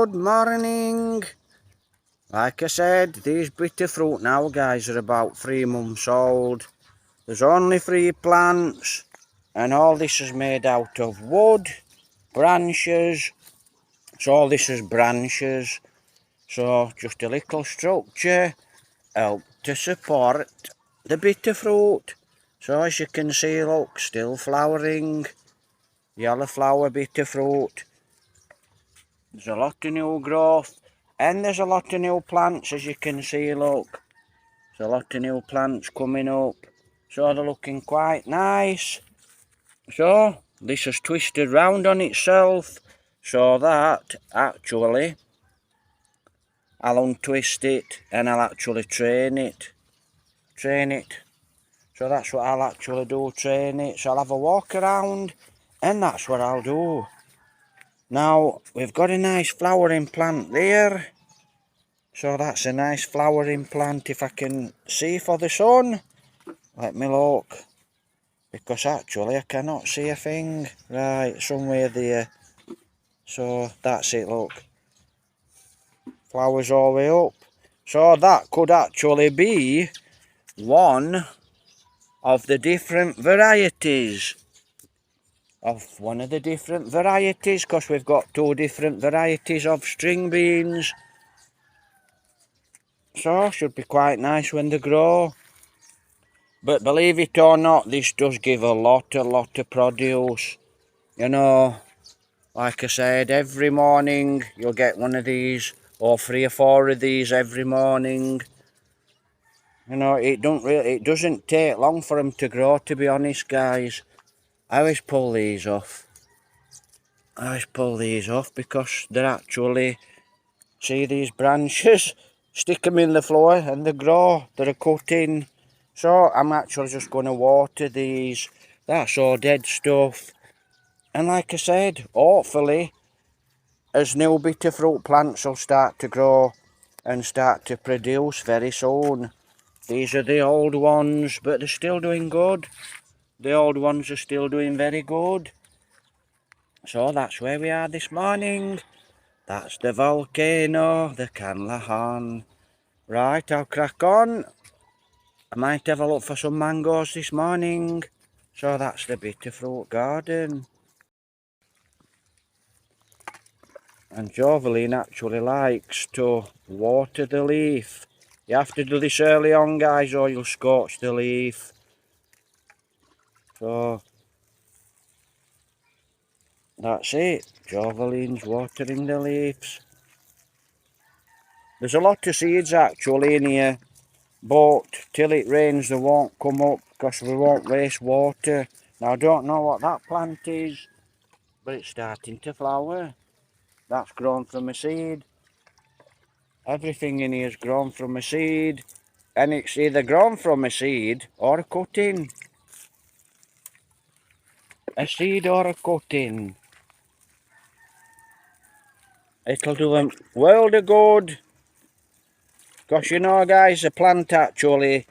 Good morning. Like I said, these bitter fruit now, guys, are about 3 months old. There's only 3 plants, and all this is made out of wood, branches. So all this is branches. So just a little structure help to support the bitter fruit. So as you can see, look, still flowering. Yellow flower bitter fruit. There's a lot of new growth, and there's a lot of new plants, as you can see, look. There's a lot of new plants coming up, so they're looking quite nice. So this is twisted round on itself, so that actually I'll untwist it and I'll actually train it. So that's what I'll actually do, train it. So I'll have a walk around, and that's what I'll do. Now, we've got a nice flowering plant there. So that's a nice flowering plant, if I can see for the sun. Let me look. Because actually I cannot see a thing. Right, somewhere there. So that's it, look. Flowers all the way up. So that could actually be one of the different varieties. Because we've got 2 different varieties of string beans. So should be quite nice when they grow. But believe it or not, this does give a lot of produce. You know, like I said, every morning you'll get one of these, or 3 or 4 of these every morning. You know, it doesn't take long for them to grow, to be honest, guys. I always pull these off. Because they're actually, see these branches? Stick them in the floor and they grow. They're a cutting. So I'm actually just going to water these. That's all dead stuff. And like I said, hopefully, as new bitter fruit plants will start to grow and start to produce very soon. These are the old ones, but they're still doing good. The old ones are still doing very good. So that's where we are this morning. That's the volcano, the Canlahan. Right, I'll crack on. I might have a look for some mangoes this morning. So that's the bitter fruit garden. And Joveline actually likes to water the leaf. You have to do this early on, guys, or you'll scorch the leaf. So that's it. Joveline's watering the leaves. There's a lot of seeds actually in here, but till it rains they won't come up because we won't waste water. Now I don't know what that plant is, but it's starting to flower. That's grown from a seed. Everything in here is grown from a seed, and it's either grown from a seed or a cutting. A seed or a cutting. It'll do a world of good. Because you know, guys, the plant actually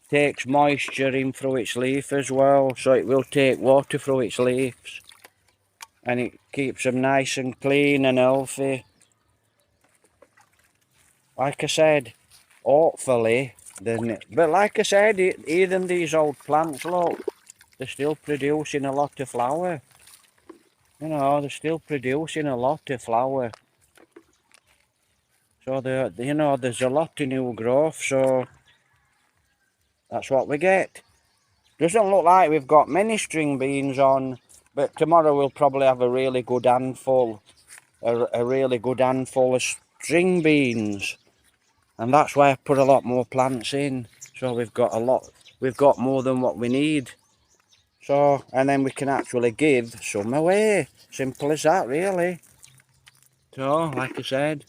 takes moisture in through its leaf as well, so it will take water through its leaves, and it keeps them nice and clean and healthy. Like I said, hopefully, but like I said, even these old plants, look, they're still producing a lot of flower. You know, they're still producing a lot of flower. So, you know, there's a lot of new growth, so that's what we get. Doesn't look like we've got many string beans on, but tomorrow we'll probably have a really good handful. A really good handful of string beans. And that's why I put a lot more plants in. So we've got more than what we need. So, and then we can actually give some away. Simple as that, really. So, like I said,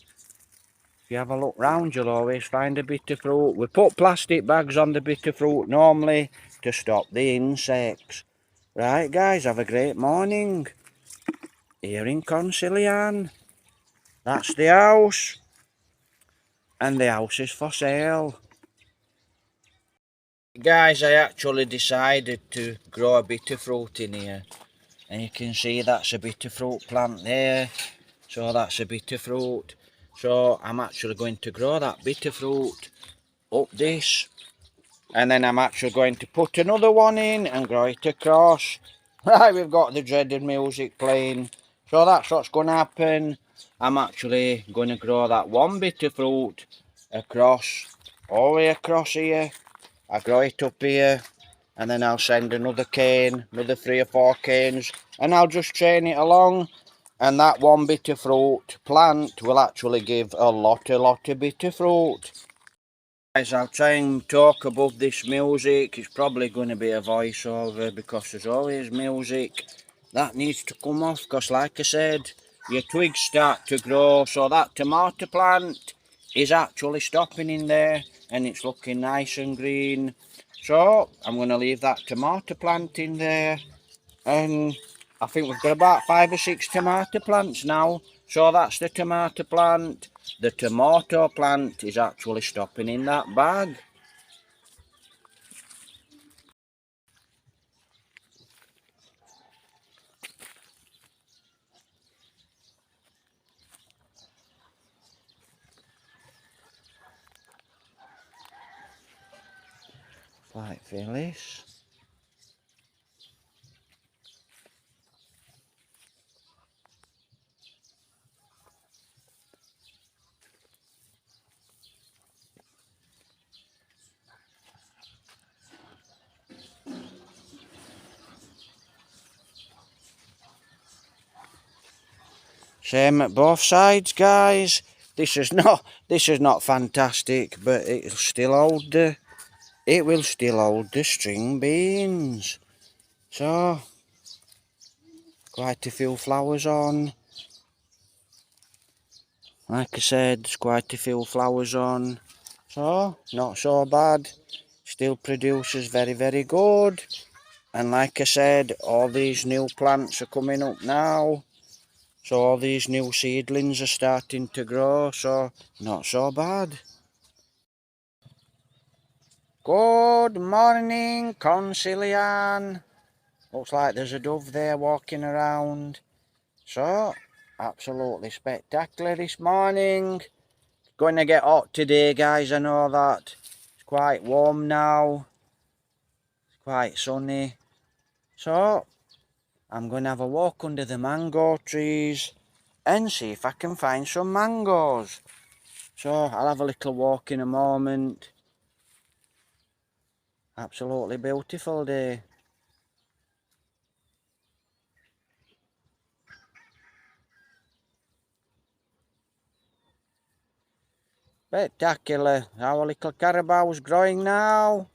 if you have a look round, you'll always find a bitter fruit. We put plastic bags on the bitter fruit normally to stop the insects. Right, guys, have a great morning. Here in Consilian. That's the house. And the house is for sale. Guys, I actually decided to grow a bitter fruit in here. And you can see that's a bitter fruit plant there. So that's a bitter fruit. So I'm actually going to grow that bitter fruit up this, and then I'm actually going to put another one in and grow it across. Right, we've got the dreaded music playing. So that's what's going to happen. I'm actually going to grow that one bitter fruit across, all the way across here. I grow it up here, and then I'll send another cane, another 3 or 4 canes, and I'll just train it along. And that one bitter fruit plant will actually give a lot of bitter fruit. Guys, I'll try and talk above this music. It's probably going to be a voiceover because there's always music that needs to come off, because like I said, your twigs start to grow, so that tomato plant is actually stopping in there and it's looking nice and green. So I'm going to leave that tomato plant in there, and I think we've got about 5 or 6 tomato plants now. So that's the tomato plant. The tomato plant is actually stopping in that bag. Like Phyllis. Same at both sides, guys. This is not fantastic, but it'll still hold the string beans. So quite a few flowers on. Like I said, there's quite a few flowers on. So not so bad. Still produces very good. And like I said, all these new plants are coming up now. So all these new seedlings are starting to grow, so not so bad. Good morning, Concilian. Looks like there's a dove there walking around. So, absolutely spectacular this morning. It's going to get hot today, guys, I know that. It's quite warm now. It's quite sunny. So, I'm going to have a walk under the mango trees and see if I can find some mangoes. So I'll have a little walk in a moment. Absolutely beautiful day. Spectacular. Our little carabau's growing now.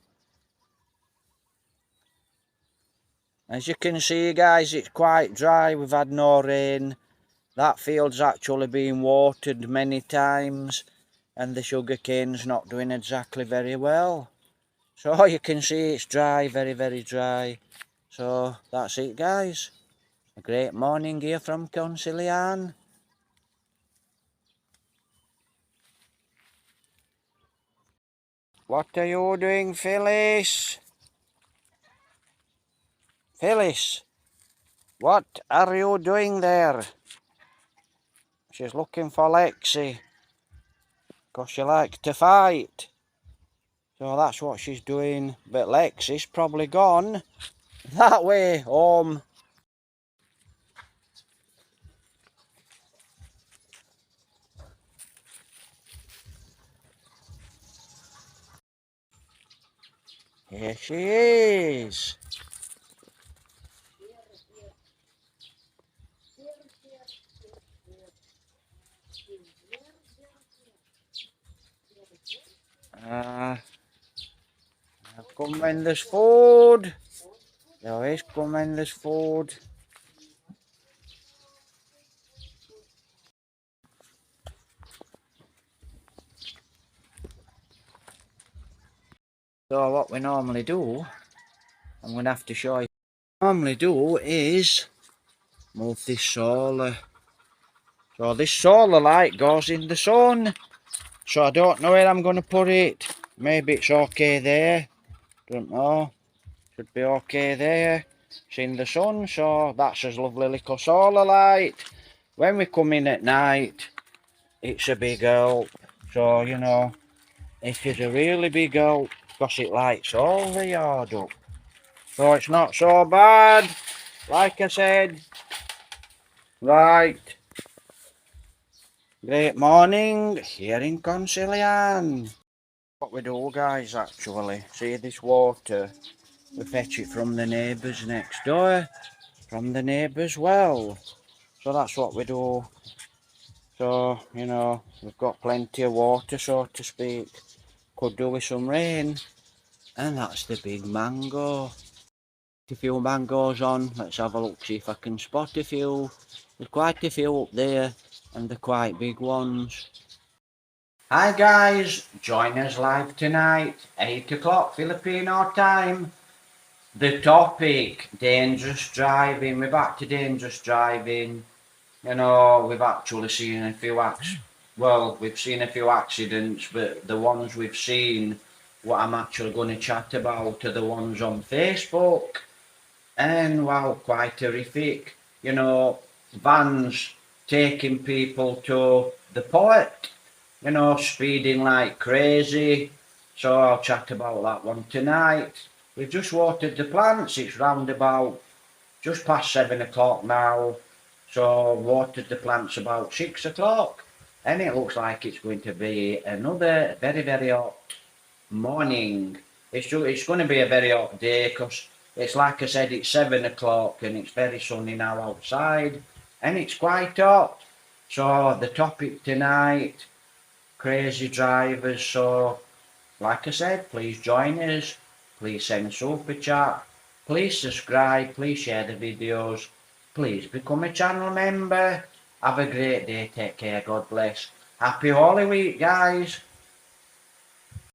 As you can see, guys, it's quite dry. We've had no rain. That field's actually been watered many times, and the sugar cane's not doing exactly very well. So you can see it's dry, very dry. So that's it, guys. A great morning here from Concilian. What are you doing, Phyllis? Phyllis, what are you doing there? She's looking for Lexi, because she likes to fight. So that's what she's doing. But Lexi's probably gone that way home. Here she is. Come when there's food. There always come when there's food. So what we normally do, I'm going to have to show you. What we normally do is move this solar. So this solar light goes in the sun. So I don't know where I'm going to put it. Maybe it's okay there. Don't know. Should be okay there. It's in the sun, so that's a lovely little solar light. when we come in at night, it's a big help. So, you know, it is a really big help because it lights all the yard up. So it's not so bad, like I said. Right. Great morning here in Consilian. What we do, guys, actually, see this water? We fetch it from the neighbours next door, from the neighbours' well. So that's what we do. So, you know, we've got plenty of water, so to speak. Could do with some rain. And that's the big mango. A few mangoes on. Let's have a look, see if I can spot a few. There's quite a few up there, and they're quite big ones. Hi guys, join us live tonight, 8 o'clock Filipino time. The topic, dangerous driving. We're back to dangerous driving. You know, we've actually seen a few we've seen a few accidents, but the ones we've seen, what I'm actually going to chat about are the ones on Facebook. And wow, quite horrific. You know, vans taking people to the port, you know, speeding like crazy. So I'll chat about that one tonight. We've just watered the plants. It's round about just past 7 o'clock now. So watered the plants about 6 o'clock. And it looks like it's going to be another very, very hot morning. It's going to be a very hot day because it's like I said, it's 7 o'clock and it's very sunny now outside and it's quite hot. So the topic tonight, crazy drivers. So like I said, please join us. Please send a super chat. Please subscribe. Please share the videos. Please become a channel member. Have a great day. Take care. God bless. Happy Holy Week, guys.